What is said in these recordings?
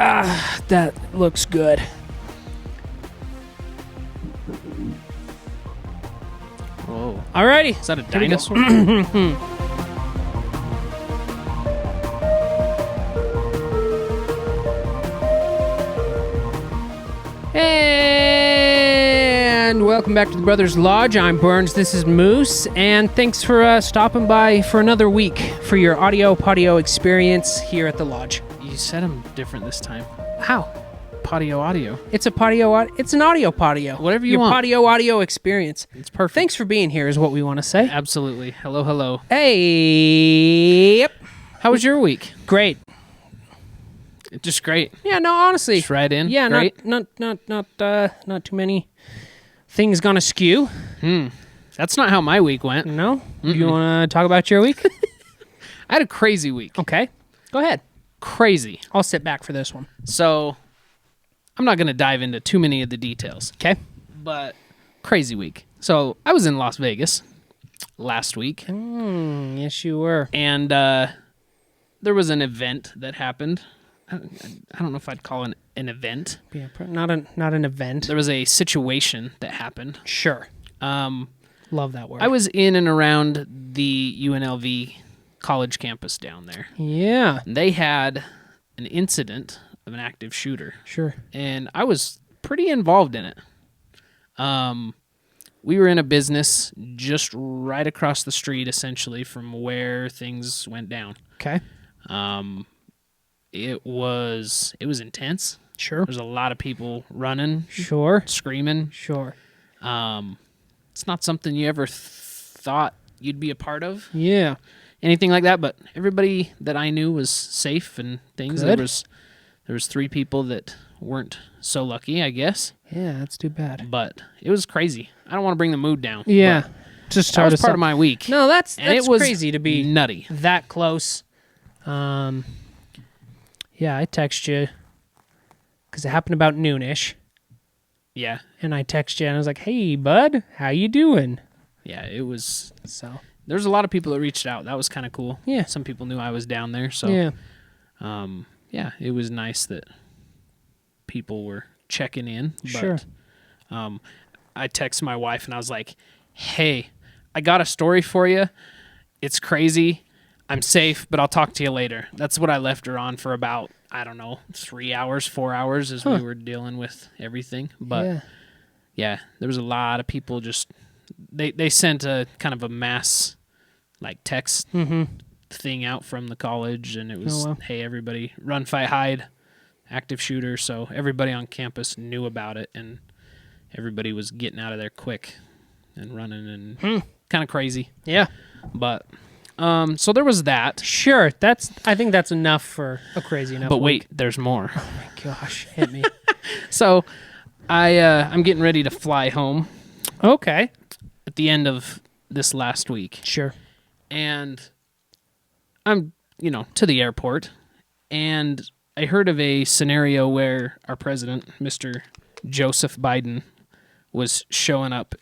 That looks good. Whoa. Alrighty. Is that a Here we go. dinosaur? And welcome back to the Brothers Lodge. I'm Burns. This is Moose. And thanks for stopping by for another week for your audio experience here at the Lodge. You said them different this time. How? Patio audio. It's a patio. It's an audio patio. Whatever you your want. Patio audio experience. It's perfect. Thanks for being here is what we want to say. Absolutely. Hello, hello. Hey. Yep. How was your week? Great. Just great. Yeah, no, honestly. Just right in. Yeah, Great. not too many things gonna skew. That's not how my week went. No? You want to talk about your week? I had a crazy week. Okay. Go ahead. Crazy. I'll sit back for this one. So, I'm not going to dive into too many of the details, Okay. but crazy week. So, I was in Las Vegas last week, Yes, you were. and there was an event that happened. I don't know if I'd call it an event. Yeah, not an event. There was a situation that happened. Sure. Love that word. I was in and around the UNLV college campus down there. Yeah. They had an incident of an active shooter, Sure. and I was pretty involved in it. We were in a business just right across the street, essentially, from where things went down. Okay. It was intense. Sure. There's a lot of people running, Sure. screaming. Sure. It's not something you ever thought you'd be a part of, Yeah. anything like that. But everybody that I knew was safe and things. Good. There was 3 people that weren't so lucky, I guess. Yeah, that's too bad. But it was crazy. I don't want to bring the mood down. Yeah. but Just that was part of my week. No, that's and it was crazy to be nutty. that close. Yeah, I text you because it happened about noonish, Yeah, and I text you and I was like, "Hey, bud, how you doing?" yeah. It was. So There's a lot of people that reached out. That was kind of cool. Yeah. Some people knew I was down there, so yeah, yeah, it was nice that people were checking in. Sure. But, I texted my wife and I was like, "Hey, I got a story for you. It's crazy. I'm safe, but I'll talk to you later." That's what I left her on for about, I don't know, 3 hours, 4 hours as we were dealing with everything. But yeah, there was a lot of people just, they sent a kind of a mass like text thing out from the college, and it was, hey, everybody, run, fight, hide, active shooter. So everybody on campus knew about it, and everybody was getting out of there quick and running, and kind of crazy. yeah. But so there was that. Sure, I think that's enough for a crazy enough. But week. wait, there's more. Oh my gosh, hit me. So I'm getting ready to fly home Okay, at the end of this last week, sure. and I'm to the airport, and I heard of a scenario where our president, Mr. Joseph Biden, was showing up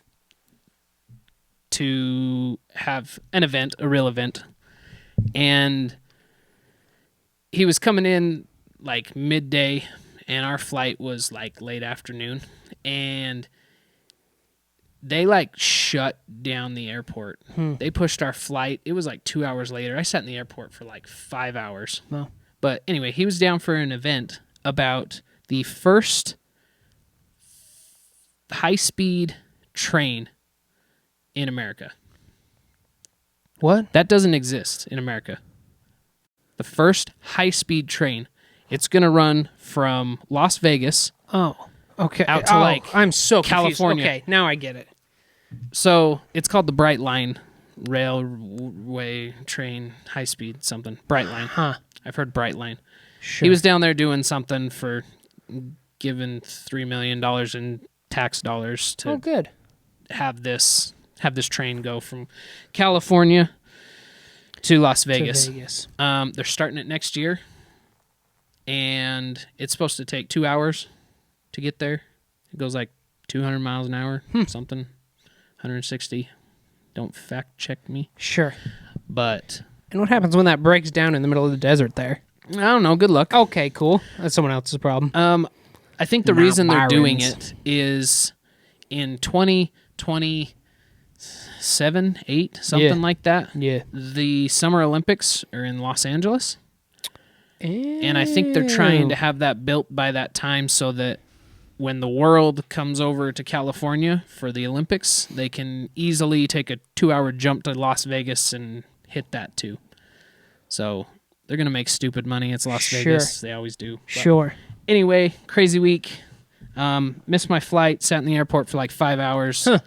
to have an event, a real event, and he was coming in like midday, and our flight was like late afternoon, and they like shut down the airport. They pushed our flight. It was like 2 hours later. I sat in the airport for like 5 hours. Well, But anyway, he was down for an event about the first high-speed train in America. what? That doesn't exist in America. The first high-speed train. It's going to run from Las Vegas. Oh, okay. Out to, like, I'm so confused. California. Okay, now I get it. So it's called the Bright Line Railway Train High-Speed something. Bright Line. Huh. I've heard Bright Line. Sure. He was down there doing something for giving $3 million in tax dollars to good. have this train go from California to Las Vegas. To Vegas. They're starting it next year, and it's supposed to take 2 hours to get there. It goes like 200 miles an hour, something, 160. Don't fact check me. Sure. But And what happens when that breaks down in the middle of the desert there? I don't know. Good luck. Okay, cool. That's someone else's problem. I think the Not reason they're doing Byron's. it is in 2027, 8, something like that. Yeah. The Summer Olympics are in Los Angeles. And I think they're trying to have that built by that time so that when the world comes over to California for the Olympics, they can easily take a 2-hour jump to Las Vegas and hit that too. So they're going to make stupid money. It's Las Vegas. They always do. But Sure. anyway, crazy week. Missed my flight. Sat in the airport for like 5 hours. Huh.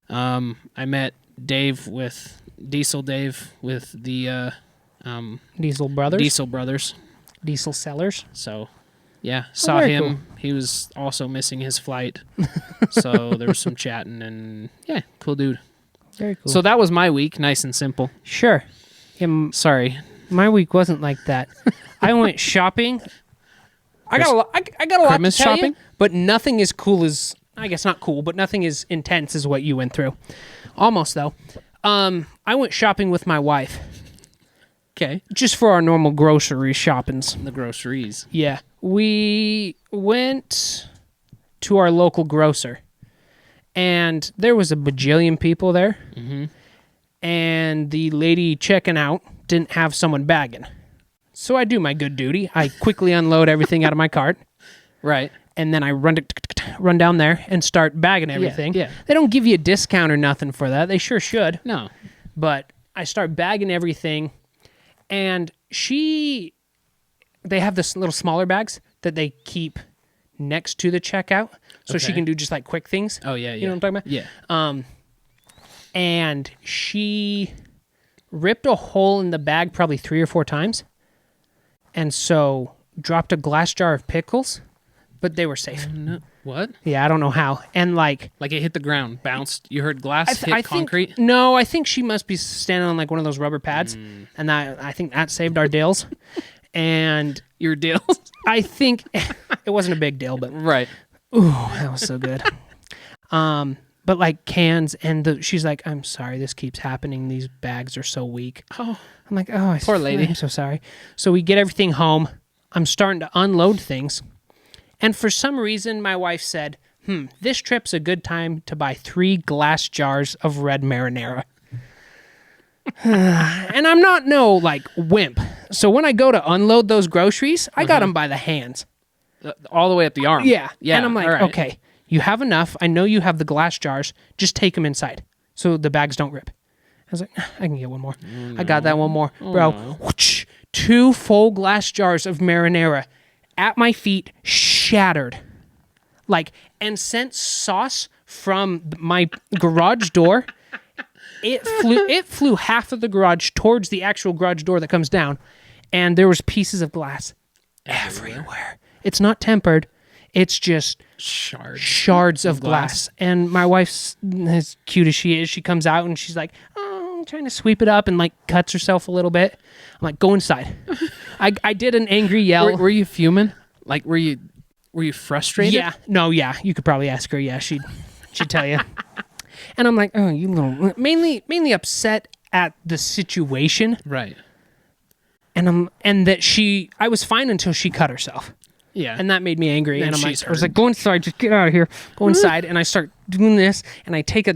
I met Diesel Dave with the Diesel Brothers? Diesel Brothers. Diesel Sellers? So, yeah, saw very him. cool. He was also missing his flight. So there was some chatting and, yeah, cool dude. Very cool. So that was my week. Nice and simple. Sure. Yeah, Sorry. my week wasn't like that. I went shopping. I got a lot Christmas to tell shopping? you, but nothing as cool as, I guess not cool, but nothing as intense as what you went through. Almost, though. I went shopping with my wife. Okay. Just for our normal grocery shoppings. The groceries. Yeah. We went to our local grocer, and there was a bajillion people there, and the lady checking out didn't have someone bagging. So I do my good duty. I quickly unload everything out of my cart, Right. and then I run down there and start bagging everything. yeah. They don't give you a discount or nothing for that. They sure should. No. But I start bagging everything, and they have this little smaller bags that they keep next to the checkout, so she Okay. can do just like quick things. Oh, yeah, yeah. You know what I'm talking about? Yeah. And she ripped a hole in the bag probably 3 or 4 times, and so dropped a glass jar of pickles, but they were safe. No. What? Yeah, I don't know how. And like Like it hit the ground, bounced. You heard glass hit concrete? I think she must be standing on like one of those rubber pads, and I think that saved our dills. And Your deals? I think it wasn't a big deal, but Right. ooh, that was so good. But like cans, and she's like, "I'm sorry, this keeps happening. These bags are so weak." Oh. I'm like, "Oh, Poor lady. I'm so sorry." So we get everything home. I'm starting to unload things, and for some reason, my wife said, this trip's a good time to buy 3 glass jars of red marinara." And I'm not no like wimp. So when I go to unload those groceries, I got them by the hands. All the way up the arm. Yeah. Yeah. And I'm like, all right. okay, you have enough. I know you have the glass jars. Just take them inside so the bags don't rip. I was like, I can get one more. I got that one more. Bro, whoosh, 2 full glass jars of marinara at my feet, shattered. Like, and sent sauce from my garage door. It flew half of the garage towards the actual garage door that comes down, and there was pieces of glass everywhere. It's not tempered. It's just shards of glass. And my wife's, as cute as she is, she comes out and she's like, "Oh, I'm trying to sweep it up," and like cuts herself a little bit. I'm like, "Go inside." I did an angry yell. Were you fuming? Like, were you frustrated? Yeah. No, yeah. You could probably ask her. Yeah, she'd tell you. And I'm like, "Oh, you little..." Mainly upset at the situation. Right. And I was fine until she cut herself. Yeah. And that made me angry. Then And I she's was like, hurt. "Go inside, just get out of here." Go inside. And I start doing this, and I take a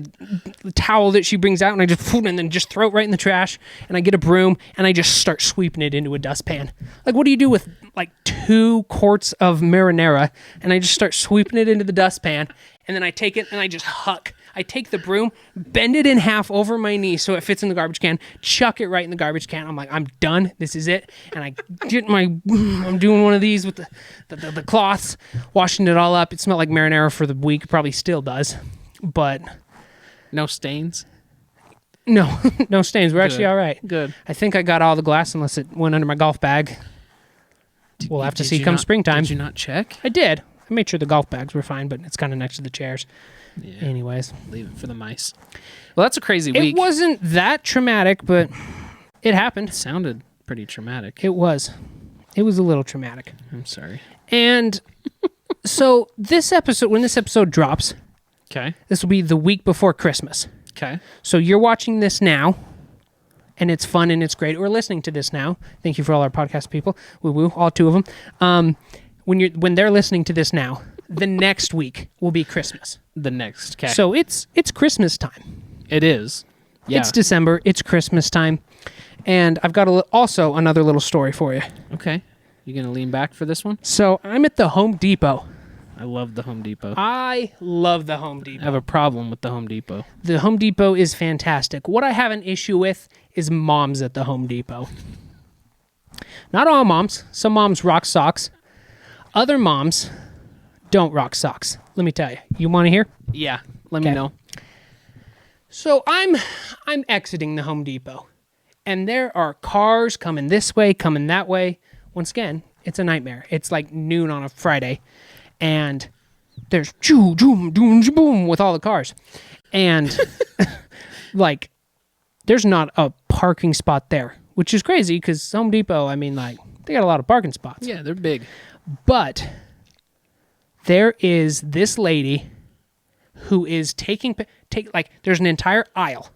towel that she brings out, and I just, and then just throw it right in the trash. And I get a broom, and I just start sweeping it into a dustpan. Like, what do you do with like 2 quarts of marinara? And I just start sweeping it into the dustpan, and then I take it and I just huck. I take the broom, bend it in half over my knee so it fits in the garbage can, chuck it right in the garbage can. I'm like, "I'm done. This is it." And I get I'm doing one of these with the cloths, washing it all up. It smelled like marinara for the week. Probably still does. But No stains? no, no stains. We're actually all right. Good. I think I got all the glass unless it went under my golf bag. We'll have to see come springtime. Did you not check? I did. I made sure the golf bags were fine, but it's kind of next to the chairs. Yeah. Anyways. Leave it for the mice. Well, that's a crazy It week. wasn't that traumatic, but it happened. Sounded pretty traumatic. It was. It was a little traumatic. I'm sorry. And so when this episode drops, Okay. this will be the week before Christmas. Okay. So you're watching this now, and it's fun and it's great, or listening to this now, thank you for all our podcast people, woo-woo, all 2 of them. When they're listening to this now, the next week will be Christmas. The next. Okay. So it's Christmas time. It is. Yeah. It's December. It's Christmas time. And I've got also another little story for you. Okay. You going to lean back for this one? So I'm at the Home Depot. I love the Home Depot. I love the Home Depot. I have a problem with the Home Depot. The Home Depot is fantastic. What I have an issue with is moms at the Home Depot. Not all moms. Some moms rock socks. Other moms don't rock socks. Let me tell you. You want to hear? Yeah. Let me know. So I'm exiting the Home Depot, and there are cars coming this way, coming that way. Once again, it's a nightmare. It's like noon on a Friday, and there's choo, doom, doom, boom with all the cars. And like, there's not a parking spot there, which is crazy because Home Depot, I mean, like, they got a lot of parking spots. Yeah, they're big. But there is this lady who is there's an entire aisle.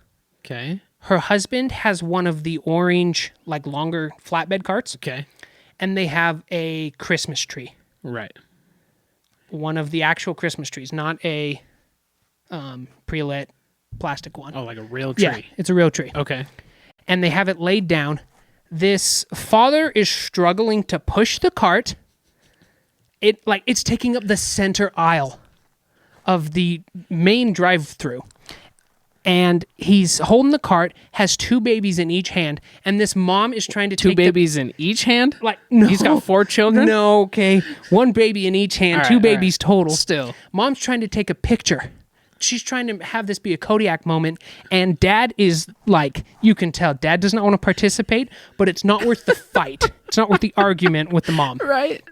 Okay. Her husband has one of the orange, like, longer flatbed carts. Okay. And they have a Christmas tree. Right. One of the actual Christmas trees, not a pre-lit plastic one. Oh, like a real tree. Yeah, it's a real tree. Okay. And they have it laid down. This father is struggling to push the cart. It's taking up the center aisle of the main drive-through. And he's holding the cart, has 2 babies in each hand, and this mom is trying to take 2 babies in each hand? Like, no. He's got 4 children? No, okay. 1 baby in each hand, All 2 right, babies total. Still. Mom's trying to take a picture. She's trying to have this be a Kodiak moment, and Dad is like, you can tell, Dad does not want to participate, but it's not worth the fight. It's not worth the argument with the mom. Right.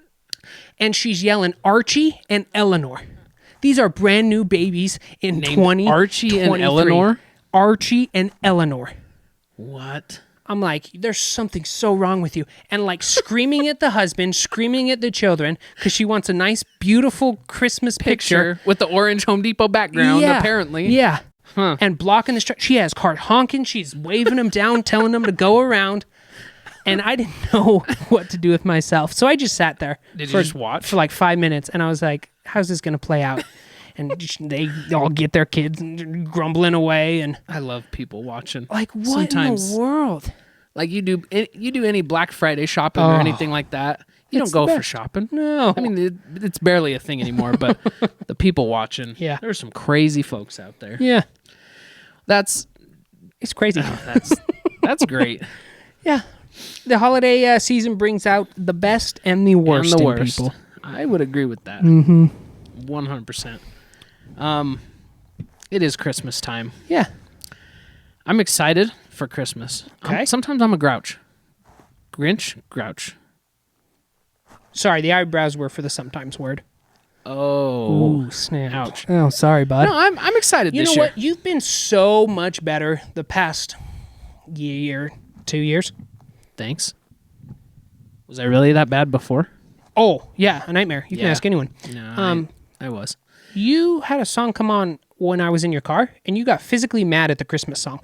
And she's yelling Archie and Eleanor. These are brand new babies in 2023. Archie and Eleanor? Archie and Eleanor. What? I'm like, there's something so wrong with you. And like screaming at the husband, screaming at the children, because she wants a nice, beautiful Christmas picture. With the orange Home Depot background, apparently. Yeah. Huh. And blocking the street. She has cart honking. She's waving them down, telling them to go around. And I didn't know what to do with myself. So I just sat there. Did you just watch? For like 5 minutes. And I was like, how's this going to play out? And they all get their kids grumbling away. And I love people watching. Like, what in the world? Like, you do any Black Friday shopping or anything like that, you don't go for shopping. No. I mean, it's barely a thing anymore, but the people watching, Yeah. there's some crazy folks out there. Yeah. It's crazy. That's great. Yeah. The holiday season brings out the best and the worst in people. I would agree with that. 100%. It is Christmas time. Yeah. I'm excited for Christmas. Okay. Sometimes I'm a grouch. Grouch. Sorry, the eyebrows were for the sometimes word. Oh. Ooh, snap. Ouch. Oh, sorry, bud. No, I'm excited You this know year. what? You've been so much better the past year, 2 years. Thanks. Was I really that bad before? Oh, yeah, a nightmare. You can Yeah. ask anyone. No, I was. You had a song come on when I was in your car, and you got physically mad at the Christmas song.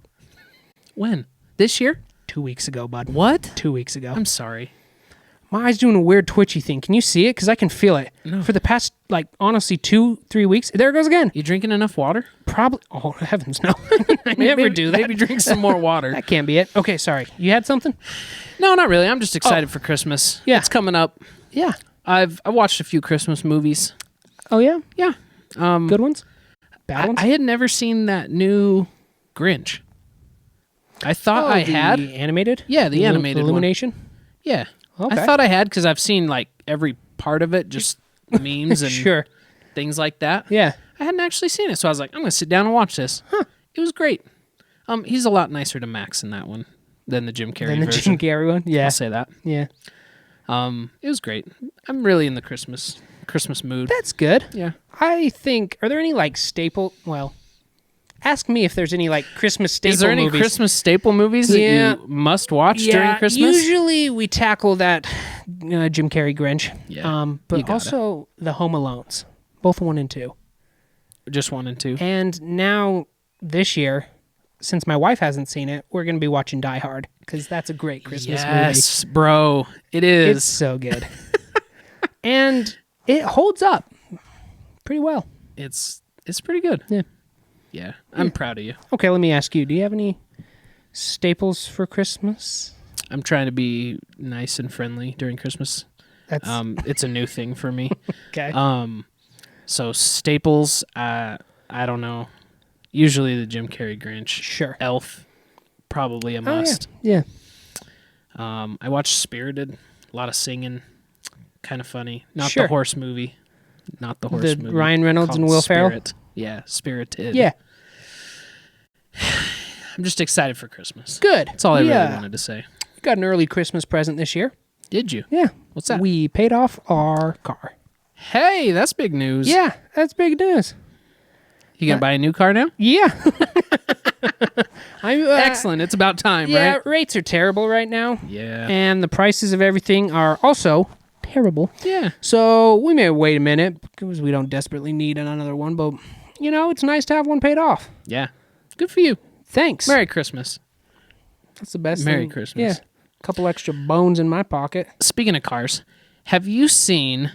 When? This year? 2 weeks ago, bud. What? 2 weeks ago. I'm sorry. My eye's doing a weird twitchy thing. Can you see it? Because I can feel it. No. For the past, honestly, 2-3 weeks. There it goes again. You drinking enough water? Probably. Oh, heavens, no. I never do that. Maybe drink some more water. That can't be it. Okay, sorry. You had something? No, not really. I'm just excited for Christmas. Yeah. It's coming up. Yeah. I watched a few Christmas movies. Oh, yeah? Yeah. Good ones? Bad ones? I had never seen that new Grinch. I thought I had. The animated? Yeah, the animated one. Illumination? Yeah. Okay. I thought I had because I've seen like every part of it, just memes and Sure. things like that. Yeah. I hadn't actually seen it, so I was like, I'm going to sit down and watch this. It was great. He's a lot nicer to Max in that one than the Jim Carrey Then the version. Jim Carrey one? Yeah. I'll say that. Yeah. It was great. I'm really in the Christmas mood. That's good. Yeah. I think, are there any ask me if there's any Christmas staple movies. Is there any Christmas staple movies that you must watch during Christmas? Usually we tackle that Jim Carrey Grinch. Yeah, but also the Home Alones, both 1 and 2. Just 1 and 2. And now this year, since my wife hasn't seen it, we're going to be watching Die Hard because that's a great Christmas movie. Yes, bro. It is. It's so good. And it holds up pretty well. It's pretty good. Yeah. Yeah. I'm proud of you. Okay, let me ask you, do you have any staples for Christmas? I'm trying to be nice and friendly during Christmas. That's It's a new thing for me. okay. So staples, I don't know. Usually the Jim Carrey Grinch. Sure. Elf, probably a Oh, must. yeah. I watched Spirited. A lot of singing. Kind of funny. Not Sure. the horse movie. Not the horse The movie. Ryan Reynolds Called and Will Ferrell? Spirit. Yeah, Spirited. Yeah. I'm just excited for Christmas. Good. That's all I really wanted to say. We got an early Christmas present this year. Did you? Yeah. What's that? We paid off our car. Hey, that's big news. Yeah, that's big news. You gonna buy a new car now? Yeah. I'm Excellent. It's about time, Yeah, right? rates are terrible right now. Yeah. And the prices of everything are also terrible. Yeah. So we may wait a minute because we don't desperately need another one, but it's nice to have one paid off. Yeah. Good for you. Thanks. Merry Christmas. That's the best Merry thing. Christmas. Yeah. A couple extra bones in my pocket. Speaking of cars, have you seen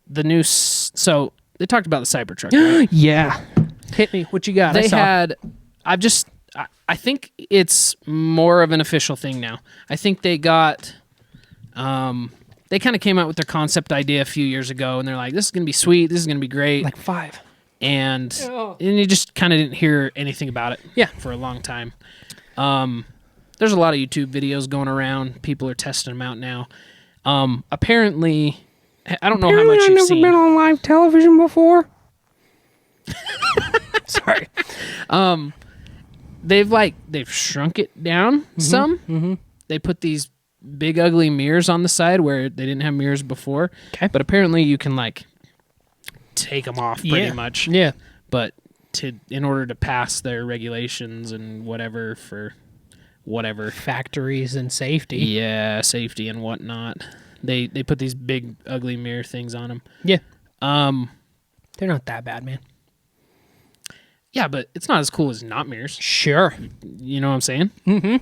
the new... So they talked about the Cybertruck, right? Yeah. Hit me. What you got? They had... I think it's more of an official thing now. I think they got... they kind of came out with their concept idea a few years ago, and they're like, this is going to be sweet. This is going to be great. like 5. And Oh. you just kind of didn't hear anything about it Yeah. for a long time. There's a lot of YouTube videos going around. People are testing them out now. Apparently, I don't know how much you've seen. Never been on live television before. Sorry. They've shrunk it down some. Mm-hmm. They put these big ugly mirrors on the side where they didn't have mirrors before. Okay. But apparently you can take them off pretty Yeah. much. Yeah. But in order to pass their regulations and whatever for whatever. Factories and safety. Yeah, safety and whatnot. They put these big ugly mirror things on them. Yeah. They're not that bad, man. Yeah, but it's not as cool as not mirrors. Sure. You know what I'm saying? Mm-hmm.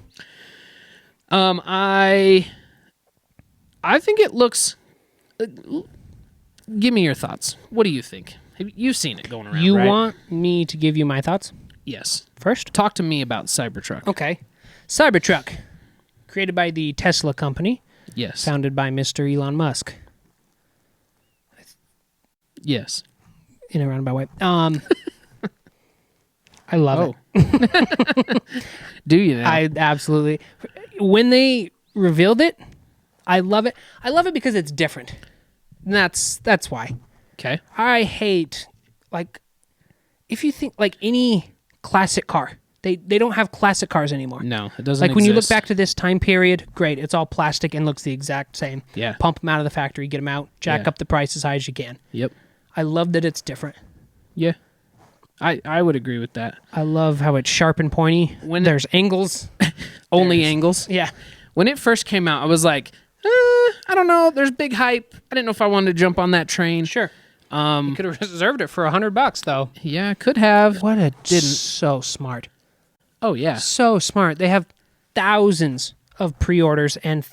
I think it looks... give me your thoughts. What do you think? You've seen it going around, You right? want me to give you my thoughts Yes. first? Talk to me about Cybertruck. Okay. Cybertruck, created by the Tesla company, Yes. founded by Mr. Elon Musk. Yes. In a roundabout way. I love it. Do you now? I absolutely. When they revealed it, I love it. I love it because it's different. And that's why. Okay. I hate, if you think, any classic car. They don't have classic cars anymore. No, it doesn't When you look exist. back to this time period, great. It's all plastic and looks the exact same. Yeah. Pump them out of the factory, get them out, jack Yeah. up the price as high as you can. Yep. I love that it's different. Yeah. I would agree with that. I love how it's sharp and pointy. When there's angles. Only angles. Yeah. When it first came out, I was like, I don't know. There's big hype. I didn't know if I wanted to jump on that train. Sure. You could have reserved it for $100 though. Yeah, I could have. What a Didn't. So smart. Oh, yeah. So smart. They have thousands of pre-orders and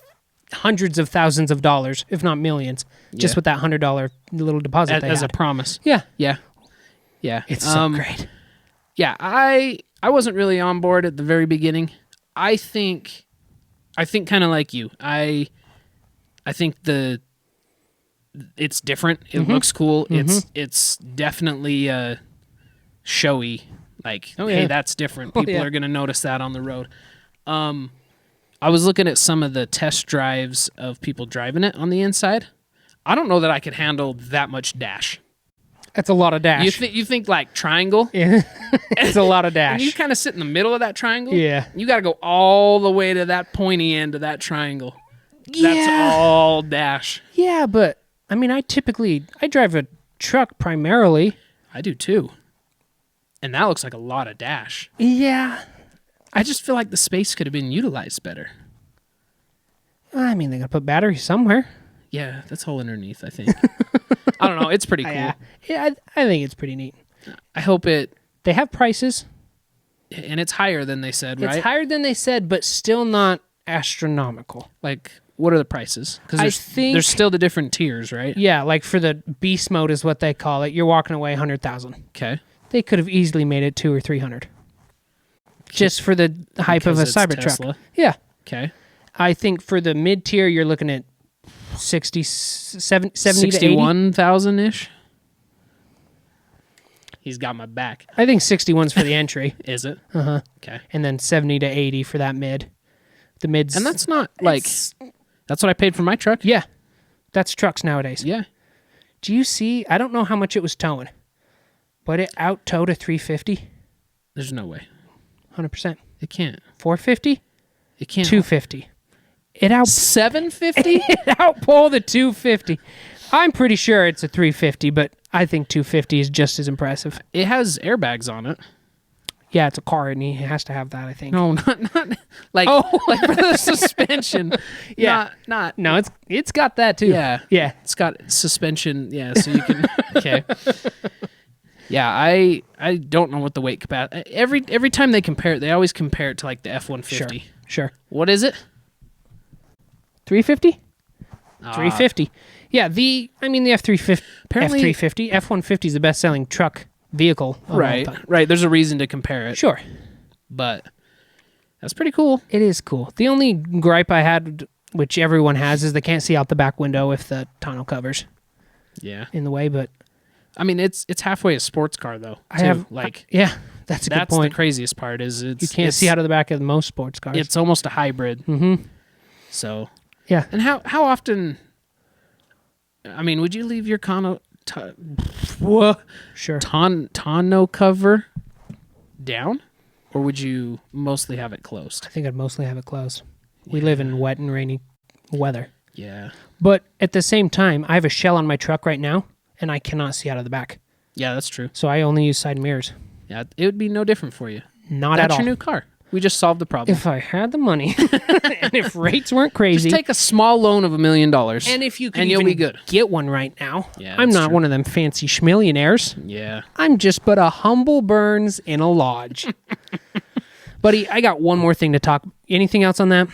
hundreds of thousands of dollars, if not millions, just Yeah. with that $100 little deposit they As a had. promise. Yeah. Yeah. Yeah. It's so great. Yeah, I wasn't really on board at the very beginning. I think kind of like you. I think it's different. It looks cool. It's definitely showy. Oh, hey, yeah. that's different. Oh, People yeah. are going to notice that on the road. I was looking at some of the test drives of people driving it on the inside. I don't know that I could handle that much dash. That's a lot of dash. You think like triangle? Yeah. It's a lot of dash. And you kind of sit in the middle of that triangle. Yeah. You got to go all the way to that pointy end of that triangle. That's all dash. Yeah, but I drive a truck primarily. I do too. And that looks like a lot of dash. Yeah. I just feel like the space could have been utilized better. They gotta put batteries somewhere. Yeah, that's all underneath, I think. I don't know. It's pretty cool. Yeah, I think it's pretty neat. I hope it... They have prices. And it's higher than they said, right? It's higher than they said, but still not astronomical. Like, what are the prices? Because there's still the different tiers, right? Yeah, like for the beast mode is what they call it. You're walking away 100,000. Okay. They could have easily made it 200 or 300, just for the hype Because of a it's Cybertruck. Tesla. Yeah, Okay. I think for the mid tier, you're looking at 70 to 80. 61,000-ish? He's got my back. I think 61's for the entry. Is it? Uh-huh. Okay. And then 70 to 80 for that mid. The mid's... And that's not, like... That's what I paid for my truck? Yeah. That's trucks nowadays. Yeah. Do you see... I don't know how much it was towing, but it out-towed a 350. There's no way. 100%. It can't. 450? It can't. 250. It out... 750? it outpulled the 250. I'm pretty sure it's a 350, but I think 250 is just as impressive. It has airbags on it. Yeah, it's a car, and he has to have that, I think. No, not like like for the suspension. Yeah, not. No, it's got that too. Yeah, yeah. It's got suspension. Yeah, so you can. Okay. Yeah, I don't know what the weight capacity. Every time they compare it, they always compare it to like the F-150. Sure. What is it? 350. 350. Yeah, the F350. Apparently- F350. F-150 is the best-selling truck vehicle. of all time. Right. There's a reason to compare it. Sure. But that's pretty cool. It is cool. The only gripe I had, which everyone has, is they can't see out the back window if the tonneau covers Yeah. in the way. But I mean, it's halfway a sports car though. I have yeah, that's a good That's the point. craziest part. Is You can't see out of the back of most sports cars. It's almost a hybrid. Mm-hmm. So Yeah. And how often? I mean, would you leave your Sure. tonneau cover down, or would you mostly have it closed? I think I'd mostly have it closed. We live in wet and rainy weather. Yeah. But at the same time, I have a shell on my truck right now, and I cannot see out of the back. Yeah, that's true. So I only use side mirrors. Yeah, it would be no different for you. Not That's at all. your new car. We just solved the problem. If I had the money, and if rates weren't crazy, Just take a small loan of $1 million, and if you could and you'll even be good. get one right now. Yeah, I'm that's not true. one of them fancy schmillionaires. Yeah. I'm just but a humble Burns in a lodge. Buddy, I got one more thing to talk. Anything else on that?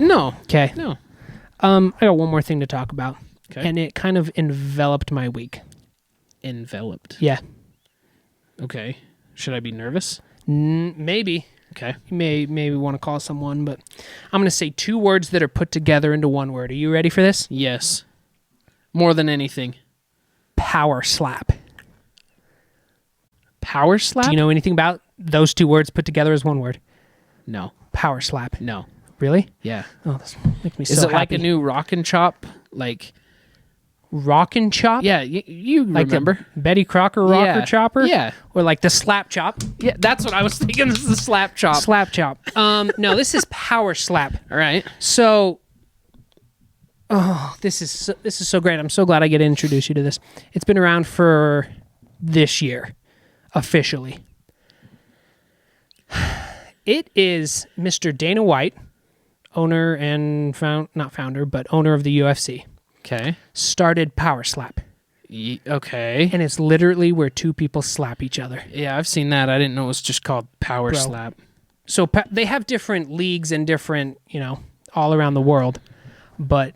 No. Okay. No. I got one more thing to talk about. Okay. And it kind of enveloped my week. Enveloped. Yeah. Okay. Should I be nervous? Maybe. Okay. You maybe want to call someone, but I'm going to say two words that are put together into one word. Are you ready for this? Yes. More than anything. Power slap. Power slap? Do you know anything about those two words put together as one word? No. Power slap. No. Really? Yeah. Oh, this makes me Is so it like happy. a new rock and chop? Like, rock and chop? yeah, you Like remember. the Betty Crocker rocker Yeah. chopper? Yeah. Or like the slap chop? Yeah, that's what I was thinking. This is the slap chop. Slap chop. No, this is power slap. All right. So, this is so great. I'm so glad I get to introduce you to this. It's been around for this year, officially. It is Mr. Dana White, owner and not founder, but owner of the UFC, Okay. started power slap. Okay. And it's literally where two people slap each other. Yeah, I've seen that. I didn't know it was just called power Bro. slap. So they have different leagues and different, all around the world. But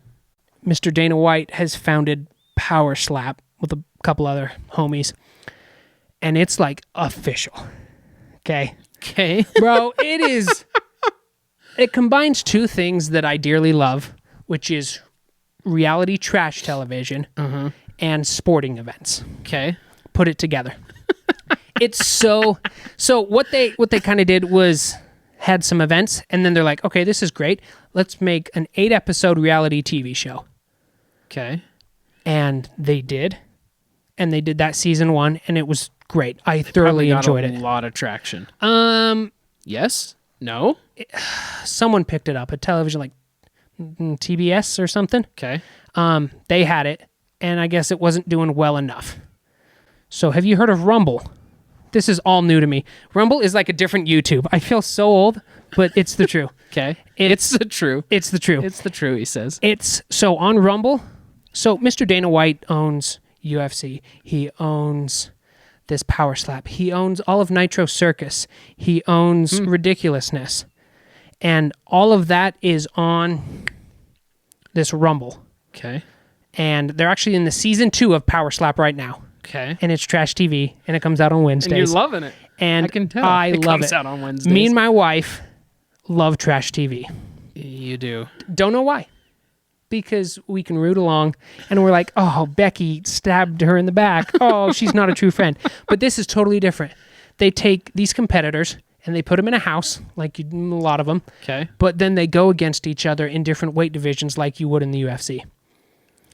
Mr. Dana White has founded Power Slap with a couple other homies. And it's like official. Okay. Okay. Bro, it combines two things that I dearly love, which is reality trash television and sporting events. Okay. Put it together. It's so what they kind of did was had some events, and then they're like, okay, this is great. Let's make an 8-episode reality TV show. Okay. And they did. And they did that season 1, and it was great. I thoroughly enjoyed A it. lot of traction. Yes? No? Someone picked it up, a television like TBS or something. Okay. They had it, and I guess it wasn't doing well enough. So have you heard of Rumble? This is all new to me. Rumble is like a different YouTube. I feel so old, but it's the truth. Okay. It's the true. It's the truth. It's the true, he says. It's so on Rumble. So Mr. Dana White owns UFC. He owns this Power Slap. He owns all of Nitro Circus. He owns Ridiculousness. And all of that is on this Rumble. Okay. And they're actually in the season 2 of Power Slap right now. Okay. And it's trash TV, and it comes out on Wednesdays. And you're loving it. And I can tell. I it love comes it. out on Wednesdays. Me and my wife love trash TV. You do. Don't know why. Because we can root along, and we're like, oh, Becky stabbed her in the back. Oh, she's not a true friend. But this is totally different. They take these competitors, and they put them in a house, like a lot of them. Okay. But then they go against each other in different weight divisions like you would in the UFC.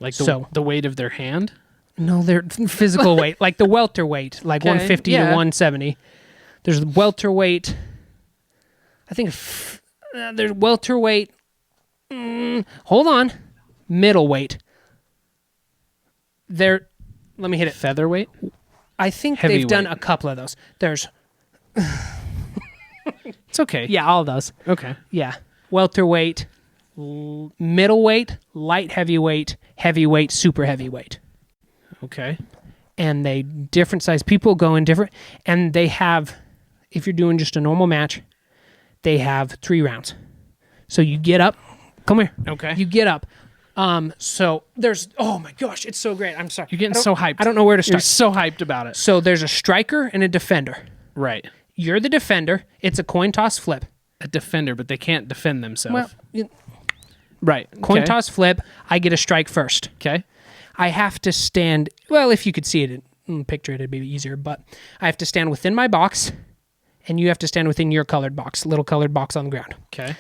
Like the weight of their hand? No, they're physical weight, like the welterweight, like 150 to 170. There's welterweight. I think there's welterweight. Hold on. Middleweight. Let me hit it. Featherweight? I think Heavyweight. they've done a couple of those. There's, It's okay. yeah, all those. Okay. Yeah. Welterweight, middleweight, light heavyweight, heavyweight, super heavyweight. Okay. And they different size people go in different, and they have, if you're doing just a normal match, they have 3 rounds. So you get up, come here. Okay. You get up. So there's, oh my gosh, it's so great. I'm sorry. You're getting so hyped. I don't know where to You're start. so hyped about it. So there's a striker and a defender. Right. You're the defender. It's a coin toss flip. A defender, but they can't defend themselves. Well, right. coin Okay. toss flip. I get a strike first. Okay. I have to stand, well, if you could see it, picture it, it'd be easier, but I have to stand within my box, and you have to stand within your colored box, little colored box on the ground. Okay.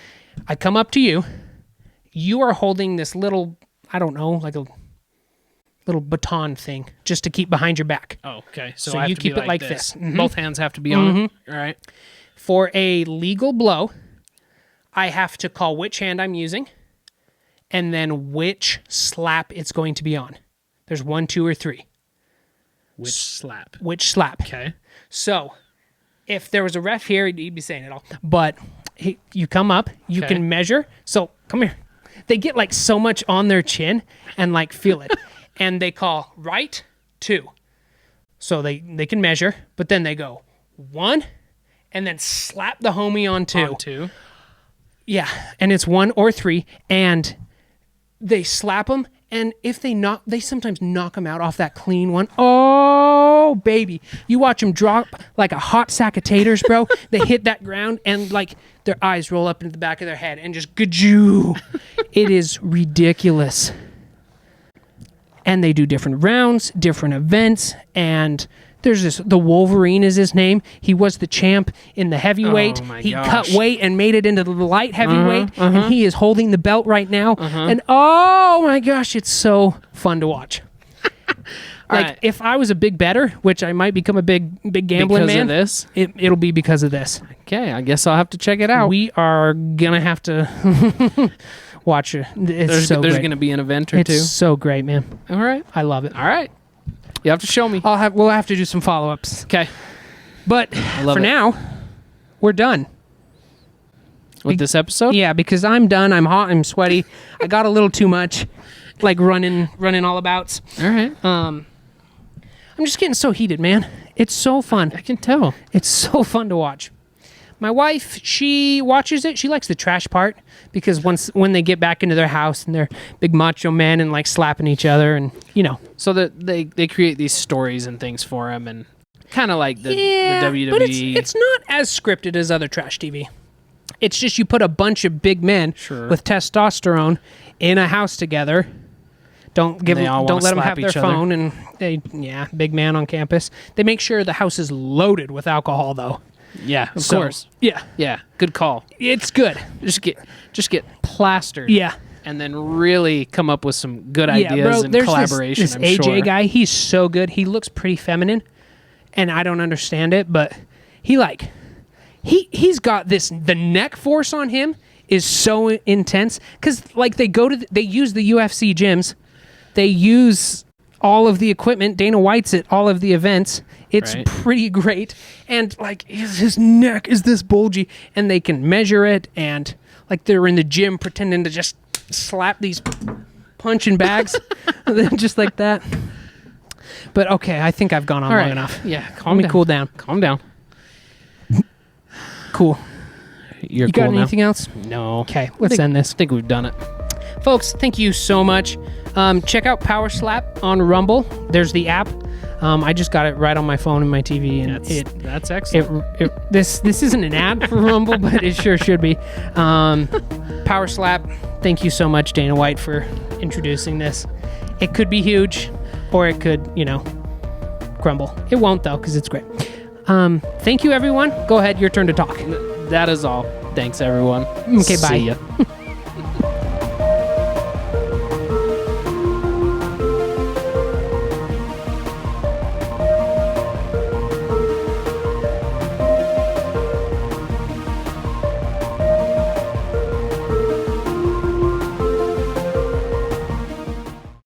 I come up to you. You are holding this little, I don't know, like a little baton thing, just to keep behind your back. Oh, okay. So I have you to keep be it like this. Mhm. Both hands have to be on it. All right. For a legal blow, I have to call which hand I'm using, and then which slap it's going to be on. There's 1, 2, or 3. Which slap? Which slap. Okay. So, if there was a ref here, he'd be saying it all. But you come up, you Okay. can measure. So, come here. They get like so much on their chin and like feel it. And they call right, 2. So they can measure, but then they go 1, and then slap the homie on 2. On 2. Yeah, and it's 1 or 3, and they slap them, and if they sometimes knock them out off that clean one. Oh, baby. You watch them drop like a hot sack of taters, bro. They hit that ground, and like their eyes roll up into the back of their head, and just gajoo. It is ridiculous. And they do different rounds, different events, and there's the Wolverine is his name. He was the champ in the heavyweight. Oh my He gosh. cut weight and made it into the light heavyweight, and he is holding the belt right now. And oh my gosh, it's so fun to watch. Like right. if I was a big bettor, which I might become a big gambling Because man, of this? it'll be because of this. Okay, I guess I'll have to check it out. We are gonna have to watch it. It's there's so there's great. going to be an event or It's two. so great, man. All right. I love it. All right. You have to show me. We'll have to do some follow-ups. Okay. But love for it. now, we're done. With this episode? Yeah, because I'm done. I'm hot. I'm sweaty. I got a little too much, like running all abouts. All right. I'm just getting so heated, man. It's so fun. I can tell. It's so fun to watch. My wife, she watches it. She likes the trash part because when they get back into their house and they're big macho men and like slapping each other and So that they create these stories and things for him, and kind of like the WWE. But it's not as scripted as other trash TV. It's just you put a bunch of big men Sure. with testosterone in a house together. Don't let them have slap their each other. phone, and big man on campus. They make sure the house is loaded with alcohol, though. Yeah, of So, course. Yeah, Yeah, good call. it's good. Just get plastered. Yeah. And then really come up with some good ideas Yeah, bro, and there's collaboration. This I'm AJ sure. guy, he's so good. He looks pretty feminine, and I don't understand it, but he's got this. The neck force on him is so intense because like they use the UFC gyms, they use all of the equipment. Dana White's at all of the events. It's Right. pretty great, and like his neck is this bulgy, and they can measure it, and like they're in the gym pretending to just slap these punching bags, just like that. But okay, I think I've gone on All long right. enough. Yeah, Let calm me down. cool down. Calm down. Cool. You're You cool got now? anything else? No. Okay, let's end this. I think we've done it. Folks, thank you so much. Check out Powerslap on Rumble. There's the app. I just got it right on my phone and my TV, and That's excellent. this isn't an ad for Rumble, but it sure should be. Powerslap. Thank you so much, Dana White, for introducing this. It could be huge, or it could, crumble. It won't though, because it's great. Thank you, everyone. Go ahead, your turn to talk. That is all. Thanks, everyone. Okay, bye. See ya.